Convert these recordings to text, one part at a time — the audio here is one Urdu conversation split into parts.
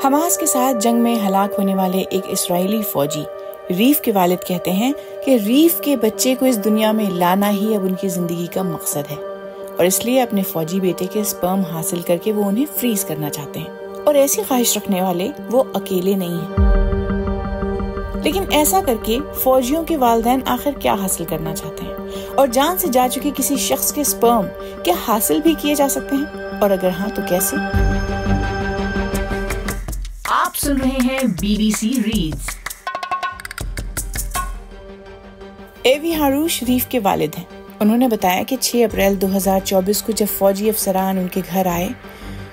حماس کے ساتھ جنگ میں ہلاک ہونے والے ایک اسرائیلی فوجی ریف کے والد کہتے ہیں کہ ریف کے بچے کو اس دنیا میں لانا ہی اب ان کی زندگی کا مقصد ہے، اور اس لیے اپنے فوجی بیٹے کے سپرم حاصل کر کے وہ انہیں فریز کرنا چاہتے ہیں، اور ایسی خواہش رکھنے والے وہ اکیلے نہیں ہیں۔ لیکن ایسا کر کے فوجیوں کے والدین آخر کیا حاصل کرنا چاہتے ہیں، اور جان سے جا چکے کسی شخص کے سپرم کیا حاصل بھی کیے جا سکتے ہیں، اور اگر ہاں تو کیسے؟ آپ سن رہے ہیں BBC ریڈز۔ ایوی ہاروش ریف کے والد ہیں۔ انہوں نے بتایا کہ 6 اپریل 2024 کو جب فوجی افسران ان کے گھر آئے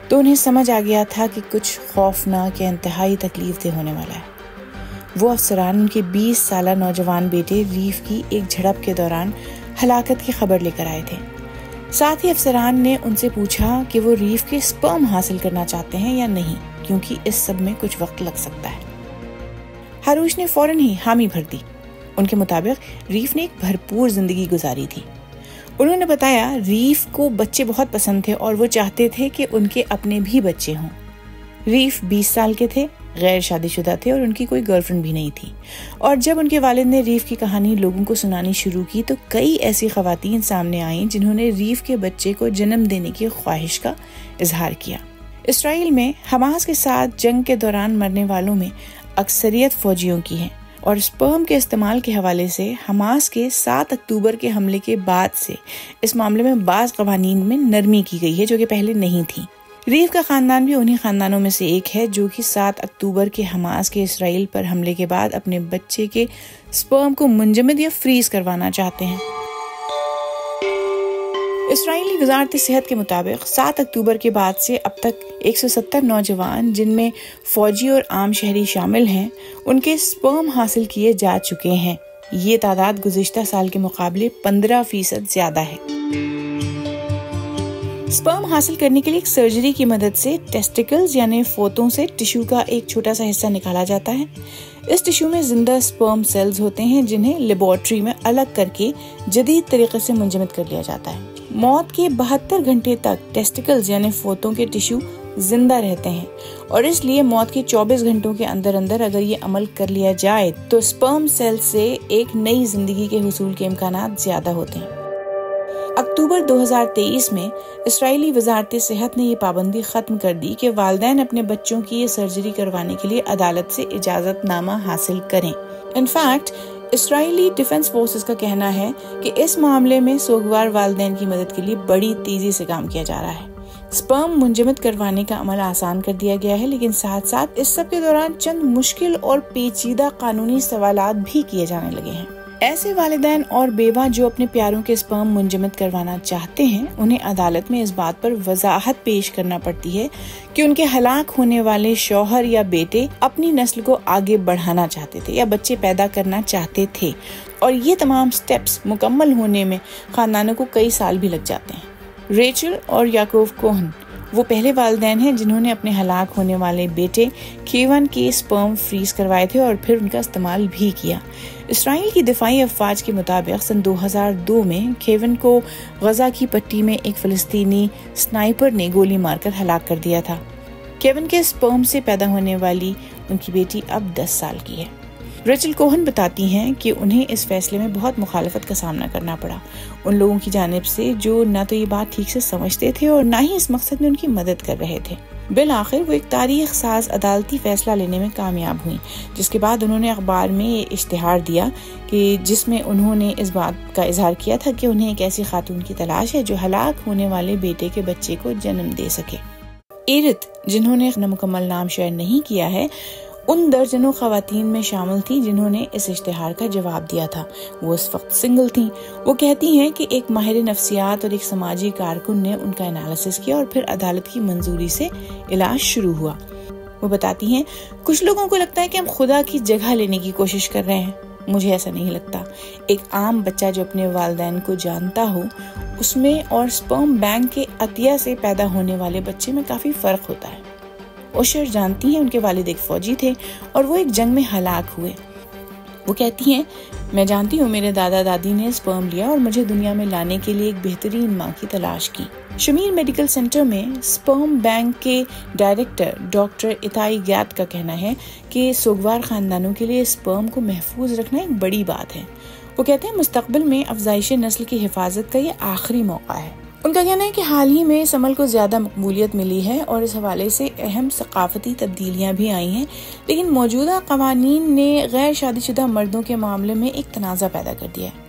تو انہیں سمجھ آ گیا تھا کہ کچھ خوفناک یا انتہائی تکلیف دہ ہونے والا ہے۔ وہ افسران ان کے 20 سالہ نوجوان بیٹے ریف کی ایک جھڑپ کے دوران ہلاکت کی خبر لے کر آئے تھے۔ ساتھ ہی افسران نے ان سے پوچھا کہ وہ ریف کے سپرم حاصل کرنا چاہتے ہیں یا نہیں، کیونکہ اس سب میں کچھ وقت لگ سکتا ہے۔ ہاروش نے فوراً ہی حامی بھر دی۔ ان کے مطابق ریف نے ایک بھرپور زندگی گزاری تھی۔ انہوں نے بتایا ریف کو بچے بہت پسند تھے اور وہ چاہتے تھے کہ ان کے اپنے بھی بچے ہوں۔ ریف 20 سال کے تھے، غیر شادی شدہ تھے اور ان کی کوئی گرل فرینڈ بھی نہیں تھی، اور جب ان کے والد نے ریف کی کہانی لوگوں کو سنانی شروع کی تو کئی ایسی خواتین سامنے آئیں جنہوں نے ریف کے بچے کو جنم دینے کی خواہش کا اظہار کیا۔ اسرائیل میں حماس کے ساتھ جنگ کے دوران مرنے والوں میں اکثریت فوجیوں کی ہے، اور سپرم کے استعمال کے حوالے سے حماس کے 7 اکتوبر کے حملے کے بعد سے اس معاملے میں بعض قوانین میں نرمی کی گئی ہے جو کہ پہلے نہیں تھی۔ ریف کا خاندان بھی انہی خاندانوں میں سے ایک ہے جو کہ 7 اکتوبر کے حماس کے اسرائیل پر حملے کے بعد اپنے بچے کے سپرم کو منجمد یا فریز کروانا چاہتے ہیں۔ اسرائیلی وزارت صحت کے مطابق 7 اکتوبر کے بعد سے اب تک 170 نوجوان جن میں فوجی اور عام شہری شامل ہیں ان کے سپرم حاصل کیے جا چکے ہیں۔ یہ تعداد گزشتہ سال کے مقابلے 15% زیادہ ہے۔ سپرم حاصل کرنے کے لیے ایک سرجری کی مدد سے ٹیسٹیکلز یعنی فوتوں سے ٹشو کا ایک چھوٹا سا حصہ نکالا جاتا ہے۔ اس ٹشو میں زندہ سپرم سیلز ہوتے ہیں جنہیں لیبارٹری میں الگ کر کے جدید طریقے سے منجمد کر لیا جاتا ہے۔ موت کے 72 گھنٹے تک ٹیسٹیکلز یعنی فوتوں کے ٹشو زندہ رہتے ہیں، اور اس لیے موت کے 24 گھنٹوں کے اندر اگر یہ عمل کر لیا جائے تو سپرم سیل سے ایک نئی زندگی کے حصول کے امکانات زیادہ ہوتے ہیں۔ اکتوبر 2023 میں اسرائیلی وزارت صحت نے یہ پابندی ختم کر دی کہ والدین اپنے بچوں کی یہ سرجری کروانے کے لیے عدالت سے اجازت نامہ حاصل کریں۔ انفیکٹ اسرائیلی ڈیفنس فورسز کا کہنا ہے کہ اس معاملے میں سوگوار والدین کی مدد کے لیے بڑی تیزی سے کام کیا جا رہا ہے۔ سپرم منجمد کروانے کا عمل آسان کر دیا گیا ہے، لیکن ساتھ ساتھ اس سب کے دوران چند مشکل اور پیچیدہ قانونی سوالات بھی کیے جانے لگے ہیں۔ ایسے والدین اور بیوہ جو اپنے پیاروں کے سپرم منجمد کروانا چاہتے ہیں انہیں عدالت میں اس بات پر وضاحت پیش کرنا پڑتی ہے کہ ان کے ہلاک ہونے والے شوہر یا بیٹے اپنی نسل کو آگے بڑھانا چاہتے تھے یا بچے پیدا کرنا چاہتے تھے، اور یہ تمام سٹیپس مکمل ہونے میں خاندانوں کو کئی سال بھی لگ جاتے ہیں۔ ریچل اور یعقوب کوہن وہ پہلے والدین ہیں جنہوں نے اپنے ہلاک ہونے والے بیٹے کیون کے سپرم فریز کروائے تھے اور پھر ان کا استعمال بھی کیا۔ اسرائیل کی دفاعی افواج کے مطابق سن 2002 میں کیون کو غزہ کی پٹی میں ایک فلسطینی سنائپر نے گولی مار کر ہلاک کر دیا تھا۔ کیون کے سپرم سے پیدا ہونے والی ان کی بیٹی اب 10 سال کی ہے۔ ریچل کوہن بتاتی ہیں کہ انہیں اس فیصلے میں بہت مخالفت کا سامنا کرنا پڑا ان لوگوں کی جانب سے جو نہ تو یہ بات ٹھیک سے سمجھتے تھے اور نہ ہی اس مقصد میں ان کی مدد کر رہے تھے۔ بالآخر وہ ایک تاریخ ساز عدالتی فیصلہ لینے میں کامیاب ہوئیں، جس کے بعد انہوں نے اخبار میں یہ اشتہار دیا کہ جس میں انہوں نے اس بات کا اظہار کیا تھا کہ انہیں ایک ایسی خاتون کی تلاش ہے جو ہلاک ہونے والے بیٹے کے بچے کو جنم دے سکے۔ ایرت جنہوں نے مکمل نام شیئر نہیں کیا ہے ان درجنوں خواتین میں شامل تھیں جنہوں نے اس اشتہار کا جواب دیا تھا۔ وہ اس وقت سنگل تھیں۔ وہ کہتی ہیں کہ ایک ماہر نفسیات اور ایک سماجی کارکن نے ان کا انالیسس کیا اور پھر عدالت کی منظوری سے علاج شروع ہوا۔ وہ بتاتی ہیں کچھ لوگوں کو لگتا ہے کہ ہم خدا کی جگہ لینے کی کوشش کر رہے ہیں، مجھے ایسا نہیں لگتا۔ ایک عام بچہ جو اپنے والدین کو جانتا ہو اس میں اور سپرم بینک کے عطیہ سے پیدا ہونے والے بچے میں کافی فرق ہوتا ہے۔ اوشر جانتی ہیں ان کے والد ایک فوجی تھے اور وہ ایک جنگ میں ہلاک ہوئے۔ وہ کہتی ہیں میں جانتی ہوں میرے دادا دادی نے سپرم لیا اور مجھے دنیا میں لانے کے لیے ایک بہترین ماں کی تلاش کی۔ شمیر میڈیکل سینٹر میں سپرم بینک کے ڈائریکٹر ڈاکٹر اتائی گیات کا کہنا ہے کہ سوگوار خاندانوں کے لیے سپرم کو محفوظ رکھنا ایک بڑی بات ہے۔ وہ کہتے ہیں مستقبل میں افزائش نسل کی حفاظت کا یہ آخری موقع ہے۔ ان کا کہنا ہے کہ حال ہی میں اس عمل کو زیادہ مقبولیت ملی ہے اور اس حوالے سے اہم ثقافتی تبدیلیاں بھی آئی ہیں، لیکن موجودہ قوانین نے غیر شادی شدہ مردوں کے معاملے میں ایک تنازع پیدا کر دیا ہے۔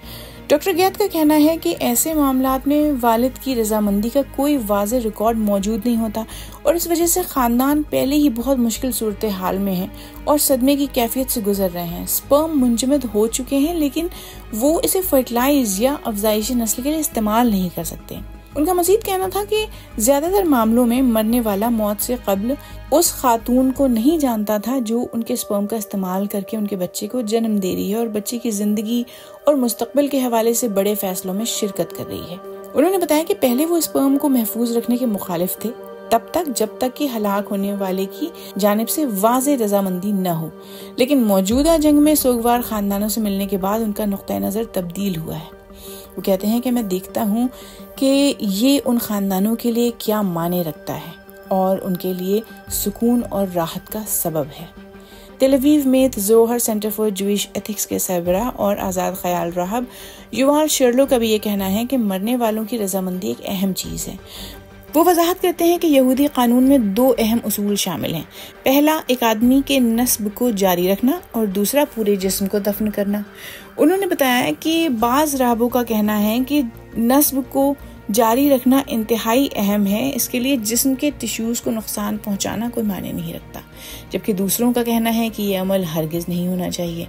ڈاکٹر گیات کا کہنا ہے کہ ایسے معاملات میں والد کی رضامندی کا کوئی واضح ریکارڈ موجود نہیں ہوتا اور اس وجہ سے خاندان پہلے ہی بہت مشکل صورتحال میں ہیں اور صدمے کی کیفیت سے گزر رہے ہیں۔ سپرم منجمد ہو چکے ہیں لیکن وہ اسے فرٹیلائز یا افزائش نسل کے لیے استعمال نہیں کر سکتے۔ ان کا مزید کہنا تھا کہ زیادہ تر معاملوں میں مرنے والا موت سے قبل اس خاتون کو نہیں جانتا تھا جو ان کے سپرم کا استعمال کر کے ان کے بچے کو جنم دے رہی ہے اور بچے کی زندگی اور مستقبل کے حوالے سے بڑے فیصلوں میں شرکت کر رہی ہے۔ انہوں نے بتایا کہ پہلے وہ سپرم کو محفوظ رکھنے کے مخالف تھے تب تک جب تک کہ ہلاک ہونے والے کی جانب سے واضح رضامندی نہ ہو، لیکن موجودہ جنگ میں سوگوار خاندانوں سے ملنے کے بعد ان کا نقطہ نظر تبدیل ہوا ہے۔ وہ کہتے ہیں کہ میں دیکھتا ہوں کہ یہ ان خاندانوں کے لیے کیا معنی رکھتا ہے اور ان کے لیے سکون اور راحت کا سبب ہے۔ تیل اویو میں زوہر سینٹر فار جوئش ایتھکس کے سربراہ اور آزاد خیال راہب یووال شرلو کا بھی یہ کہنا ہے کہ مرنے والوں کی رضامندی ایک اہم چیز ہے۔ وہ وضاحت کرتے ہیں کہ یہودی قانون میں 2 اہم اصول شامل ہیں۔ پہلا، ایک آدمی کے نسب کو جاری رکھنا اور دوسرا، پورے جسم کو دفن کرنا۔ انہوں نے بتایا کہ بعض راہبوں کا کہنا ہے کہ نسب کو جاری رکھنا انتہائی اہم ہے، اس کے لیے جسم کے ٹشوز کو نقصان پہنچانا کوئی معنی نہیں رکھتا، جبکہ دوسروں کا کہنا ہے کہ یہ عمل ہرگز نہیں ہونا چاہیے۔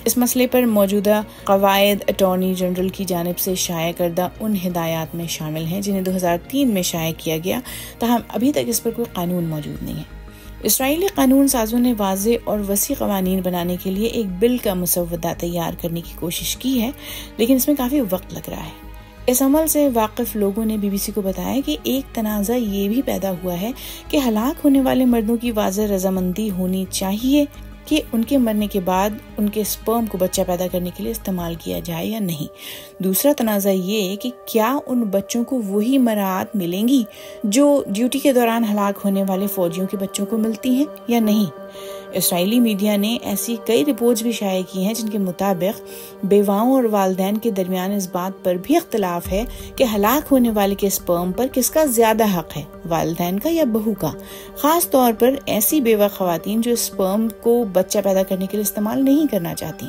اس مسئلے پر موجودہ قواعد اٹارنی جنرل کی جانب سے شائع کردہ ان ہدایات میں شامل ہیں جنہیں 2003 میں شائع کیا گیا، تاہم ابھی تک اس پر کوئی قانون موجود نہیں ہے۔ اسرائیلی قانون سازوں نے واضح اور وسیع قوانین بنانے کے لیے ایک بل کا مسودہ تیار کرنے کی کوشش کی ہے، لیکن اس میں کافی وقت لگ رہا ہے۔ اس عمل سے واقف لوگوں نے BBC کو بتایا کہ ایک تنازع یہ بھی پیدا ہوا ہے کہ ہلاک ہونے والے مردوں کی واضح رضامندی ہونی چاہیے کہ ان کے مرنے کے بعد ان کے سپرم کو بچہ پیدا کرنے کے لیے استعمال کیا جائے یا نہیں۔ دوسرا تنازع یہ کہ کیا ان بچوں کو وہی مراعات ملیں گی جو ڈیوٹی کے دوران ہلاک ہونے والے فوجیوں کے بچوں کو ملتی ہیں یا نہیں۔ اسرائیلی میڈیا نے ایسی کئی رپورٹس بھی شائع کی ہیں جن کے مطابق بیواؤں اور والدین کے درمیان اس بات پر بھی اختلاف ہے کہ ہلاک ہونے والے کے سپرم پر کس کا زیادہ حق ہے، والدین کا یا بہو کا، خاص طور پر ایسی بیوہ خواتین جو سپرم کو بچہ پیدا کرنے کے لیے استعمال نہیں کرنا چاہتی۔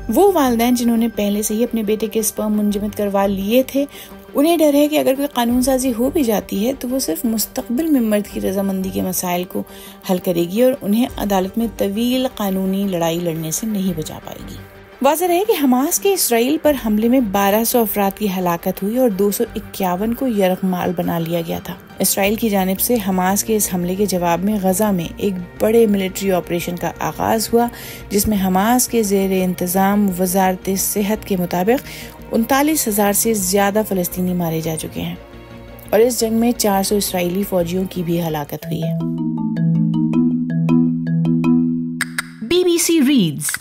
وہ والدین جنہوں نے پہلے سے ہی اپنے بیٹے کے سپرم منجمد کروا لیے تھے، انہیں ڈر ہے کہ اگر کوئی قانون سازی ہو بھی جاتی ہے تو وہ صرف مستقبل میں مرد کی رضامندی کے مسائل کو حل کرے گی اور انہیں عدالت میں طویل قانونی لڑائی لڑنے سے نہیں بچا پائے گی۔ واضح ہے کہ حماس کے اسرائیل پر حملے میں 1200 افراد کی ہلاکت ہوئی اور 251 کو یرغمال بنا لیا گیا تھا۔ اسرائیل کی جانب سے حماس کے اس حملے کے جواب میں غزہ میں ایک بڑے ملٹری آپریشن کا آغاز ہوا، جس میں حماس کے زیر انتظام وزارت صحت کے مطابق 39,000 سے زیادہ فلسطینی مارے جا چکے ہیں اور اس جنگ میں 400 اسرائیلی فوجیوں کی بھی ہلاکت ہوئی ہے۔ BBC ریڈز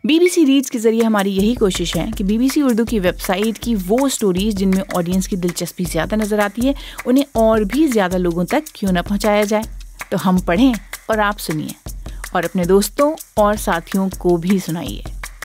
BBC ریڈز کے ذریعے ہماری یہی کوشش ہے کہ BBC اردو کی ویب سائٹ کی وہ سٹوریز جن میں آڈینس کی دلچسپی زیادہ نظر آتی ہے انہیں اور بھی زیادہ لوگوں تک کیوں نہ پہنچایا جائے۔ تو ہم پڑھیں اور آپ سنیے اور اپنے دوستوں اور ساتھیوں کو بھی سنائیے۔